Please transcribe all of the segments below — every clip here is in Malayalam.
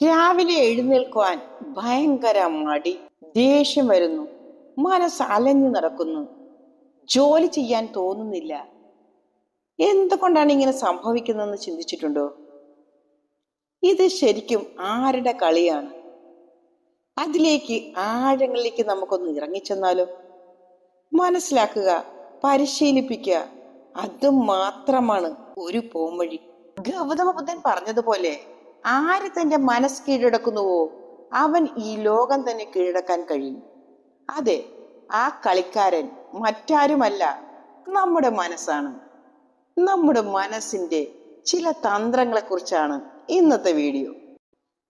രാവിലെ എഴുന്നേൽക്കുവാൻ ഭയങ്കര മടി, ദേഷ്യം വരുന്നു, മനസ്സ് അലഞ്ഞു നടക്കുന്നു, ജോലി ചെയ്യാൻ തോന്നുന്നില്ല. എന്തുകൊണ്ടാണ് ഇങ്ങനെ സംഭവിക്കുന്നതെന്ന് ചിന്തിച്ചിട്ടുണ്ടോ? ഇത് ശരിക്കും ആരുടെ കളിയാണ്? അതിലേക്ക് ആഴങ്ങളിലേക്ക് നമുക്കൊന്ന് ഇറങ്ങിച്ചെന്നാലോ? മനസ്സിലാക്കുക, പരിശീലിപ്പിക്കുക, അത് മാത്രമാണ് ഒരു പോംവഴി. ഗൗതമ ബുദ്ധൻ പറഞ്ഞതുപോലെ, ആര് തന്റെ മനസ്സ് കീഴടക്കുന്നുവോ അവൻ ഈ ലോകം തന്നെ കീഴടക്കാൻ കഴിയും. അതെ, ആ കളിക്കാരൻ മറ്റാരുമല്ല, നമ്മുടെ മനസ്സാണ്. നമ്മുടെ മനസ്സിന്റെ ചില തന്ത്രങ്ങളെ കുറിച്ചാണ് ഇന്നത്തെ വീഡിയോ.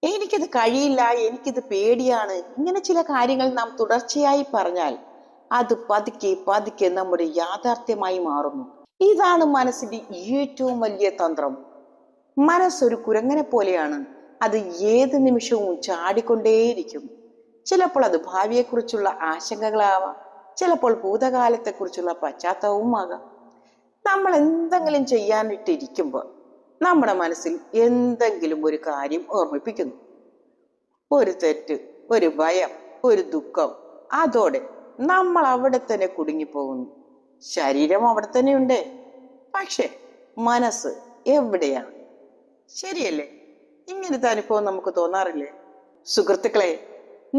എനിക്കിത് കഴിയില്ല, എനിക്കിത് പേടിയാണ്, ഇങ്ങനെ ചില കാര്യങ്ങൾ നാം തുടർച്ചയായി പറഞ്ഞാൽ അത് പതുക്കെ പതുക്കെ നമ്മുടെ യാഥാർത്ഥ്യമായി മാറുന്നു. ഇതാണ് മനസ്സിന്റെ ഏറ്റവും വലിയ തന്ത്രം. മനസ്സൊരു കുരങ്ങനെ പോലെയാണ്. അത് ഏത് നിമിഷവും ചാടിക്കൊണ്ടേയിരിക്കും. ചിലപ്പോൾ അത് ഭാവിയെക്കുറിച്ചുള്ള ആശങ്കകളാവാം, ചിലപ്പോൾ ഭൂതകാലത്തെക്കുറിച്ചുള്ള പശ്ചാത്തലവും ആകാം. നമ്മൾ എന്തെങ്കിലും ചെയ്യാനിട്ടിരിക്കുമ്പോൾ നമ്മുടെ മനസ്സിൽ എന്തെങ്കിലും ഒരു കാര്യം ഓർമ്മിപ്പിക്കുന്നു. ഒരു തെറ്റ്, ഒരു ഭയം, ഒരു ദുഃഖം. അതോടെ നമ്മൾ അവിടെ തന്നെ കുടുങ്ങിപ്പോകുന്നു. ശരീരം അവിടെ തന്നെ ഉണ്ട്, പക്ഷെ മനസ്സ് എവിടെയാണ്? ശരിയല്ലേ? ഇങ്ങനത്തെ അനുഭവം നമുക്ക് തോന്നാറില്ലേ? സുഹൃത്തുക്കളെ,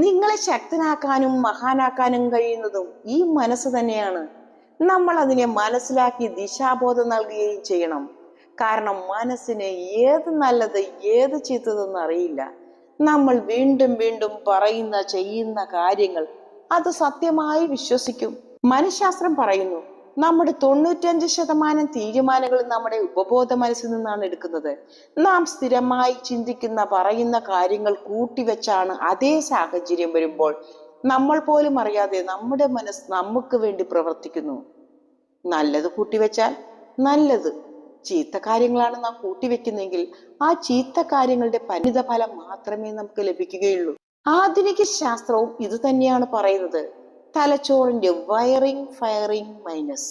നിങ്ങളെ ശക്തനാക്കാനും മഹാനാക്കാനും കഴിയുന്നതും ഈ മനസ്സ് തന്നെയാണ്. നമ്മൾ അതിനെ മനസ്സിലാക്കി ദിശാബോധം നൽകുകയും ചെയ്യണം. കാരണം മനസ്സിന് ഏത് നല്ലത് ഏത് ചീത്തതെന്ന് അറിയില്ല. നമ്മൾ വീണ്ടും വീണ്ടും പറയുന്ന ചെയ്യുന്ന കാര്യങ്ങൾ അത് സത്യമായി വിശ്വസിക്കും. മനഃശാസ്ത്രം പറയുന്നു, നമ്മുടെ 95% തീരുമാനങ്ങൾ നമ്മുടെ ഉപബോധ മനസ്സിൽ നിന്നാണ് എടുക്കുന്നത്. നാം സ്ഥിരമായി ചിന്തിക്കുന്ന പറയുന്ന കാര്യങ്ങൾ കൂട്ടിവെച്ചാണ് അതേ സാഹചര്യം വരുമ്പോൾ നമ്മൾ പോലും അറിയാതെ നമ്മുടെ മനസ്സ് നമുക്ക് വേണ്ടി പ്രവർത്തിക്കുന്നു. നല്ലത് കൂട്ടിവെച്ചാൽ നല്ലത്, ചീത്ത കാര്യങ്ങളാണ് നാം കൂട്ടിവെക്കുന്നെങ്കിൽ ആ ചീത്ത കാര്യങ്ങളുടെ പരിണിത ഫലം മാത്രമേ നമുക്ക് ലഭിക്കുകയുള്ളൂ. ആധുനിക ശാസ്ത്രവും ഇത് തന്നെയാണ് പറയുന്നത്. തലച്ചോറിന്റെ വയറിംഗ് ഫയറിംഗ് മൈനസ്.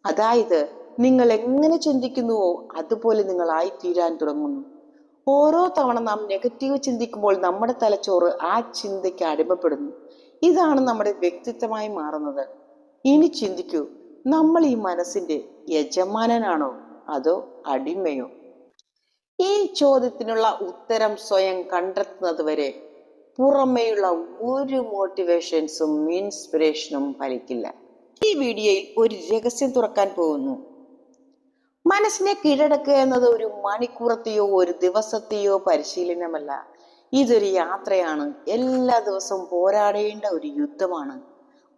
അതായത് നിങ്ങൾ എങ്ങനെ ചിന്തിക്കുന്നുവോ അതുപോലെ നിങ്ങളായി തീരാൻ തുടങ്ങുന്നു. ഓരോ തവണ നാം നെഗറ്റീവ് ചിന്തിക്കുമ്പോൾ നമ്മുടെ തലച്ചോറ് ആ ചിന്തയ്ക്ക് അടിമപ്പെടുന്നു. ഇതാണ് നമ്മുടെ വ്യക്തിത്വമായി മാറുന്നത്. ഇനി ചിന്തിക്കൂ, നമ്മൾ ഈ മനസ്സിന്റെ യജമാനനാണോ അതോ അടിമയോ? ഈ ചോദ്യത്തിനുള്ള ഉത്തരം സ്വയം കണ്ടെത്തുന്നത് വരെ പുറമേയുള്ള ഒരു മോട്ടിവേഷൻസും ഇൻസ്പിറേഷനും ഫലിക്കില്ല. ഈ വീഡിയോയിൽ ഒരു രഹസ്യം തുറക്കാൻ പോകുന്നു. മനസ്സിനെ കീഴടക്കുക എന്നത് ഒരു മണിക്കൂറത്തെയോ ഒരു ദിവസത്തെയോ പരിശീലനമല്ല. ഇതൊരു യാത്രയാണ്. എല്ലാ ദിവസവും പോരാടേണ്ട ഒരു യുദ്ധമാണ്.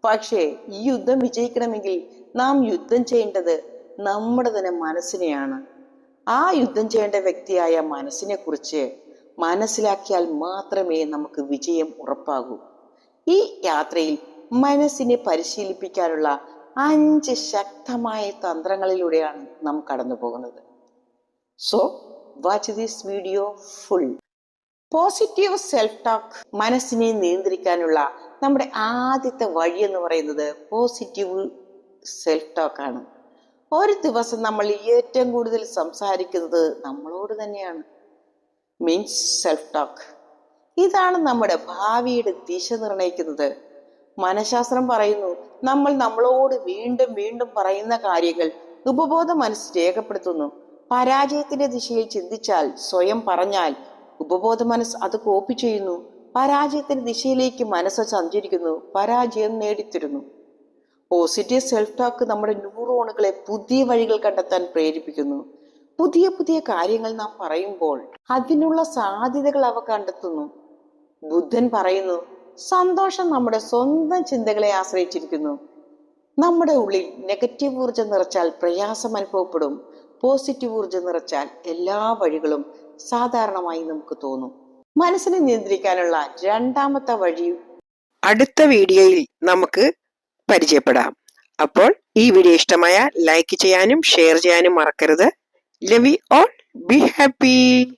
പക്ഷേ ഈ യുദ്ധം വിജയിക്കണമെങ്കിൽ നാം യുദ്ധം ചെയ്യേണ്ടത് നമ്മുടെ തന്നെ മനസ്സിനെയാണ്. ആ യുദ്ധം ചെയ്യേണ്ട വ്യക്തിയായ മനസ്സിനെ കുറിച്ച് മനസ്സിലാക്കിയാൽ മാത്രമേ നമുക്ക് വിജയം ഉറപ്പാകൂ. ഈ യാത്രയിൽ മനസ്സിനെ പരിശീലിപ്പിക്കാനുള്ള 5 ശക്തമായ തന്ത്രങ്ങളിലൂടെയാണ് നാം കടന്നു പോകുന്നത്. So watch this video full. Positive self talk. മനസ്സിനെ നിയന്ത്രിക്കാനുള്ള നമ്മുടെ ആദ്യത്തെ വഴി എന്ന് പറയുന്നത് പോസിറ്റീവ് സെൽഫ് ടോക്ക് ആണ്. ഒരു ദിവസം നമ്മൾ ഏറ്റവും കൂടുതൽ സംസാരിക്കുന്നത് നമ്മളോട് തന്നെയാണ്. Means self talk. ഇതാണ് നമ്മുടെ ഭാവിയുടെ ദിശ നിർണയിക്കുന്നത്. മനഃശാസ്ത്രം പറയുന്നു, നമ്മൾ നമ്മളോട് വീണ്ടും വീണ്ടും പറയുന്ന കാര്യങ്ങൾ ഉപബോധ മനസ്സ് രേഖപ്പെടുത്തുന്നു. പരാജയത്തിന്റെ ദിശയിൽ ചിന്തിച്ചാൽ, സ്വയം പറഞ്ഞാൽ ഉപബോധ മനസ്സ് അത് കോപ്പി ചെയ്യുന്നു. പരാജയത്തിന്റെ ദിശയിലേക്ക് മനസ്സ് സഞ്ചരിക്കുന്നു, പരാജയം നേടിത്തരുന്നു. പോസിറ്റീവ് സെൽഫ് ടോക്ക് നമ്മുടെ ന്യൂറോണുകളെ പുതിയ വഴികൾ കണ്ടെത്താൻ പ്രേരിപ്പിക്കുന്നു. പുതിയ പുതിയ കാര്യങ്ങൾ നാം പറയുമ്പോൾ അതിനുള്ള സാധ്യതകൾ അവ കണ്ടെത്തുന്നു. ബുദ്ധൻ പറയുന്നു, സന്തോഷം നമ്മുടെ സ്വന്തം ചിന്തകളെ ആശ്രയിച്ചിരിക്കുന്നു. നമ്മുടെ ഉള്ളിൽ നെഗറ്റീവ് ഊർജം നിറച്ചാൽ പ്രയാസം അനുഭവപ്പെടും. പോസിറ്റീവ് ഊർജം നിറച്ചാൽ എല്ലാ വഴികളും സാധാരണമായി നമുക്ക് തോന്നും. മനസ്സിനെ നിയന്ത്രിക്കാനുള്ള രണ്ടാമത്തെ വഴി അടുത്ത വീഡിയോയിൽ നമുക്ക് പരിചയപ്പെടാം. അപ്പോൾ ഈ വീഡിയോ ഇഷ്ടമായ ലൈക്ക് ചെയ്യാനും ഷെയർ ചെയ്യാനും മറക്കരുത്. Love you all. Be happy.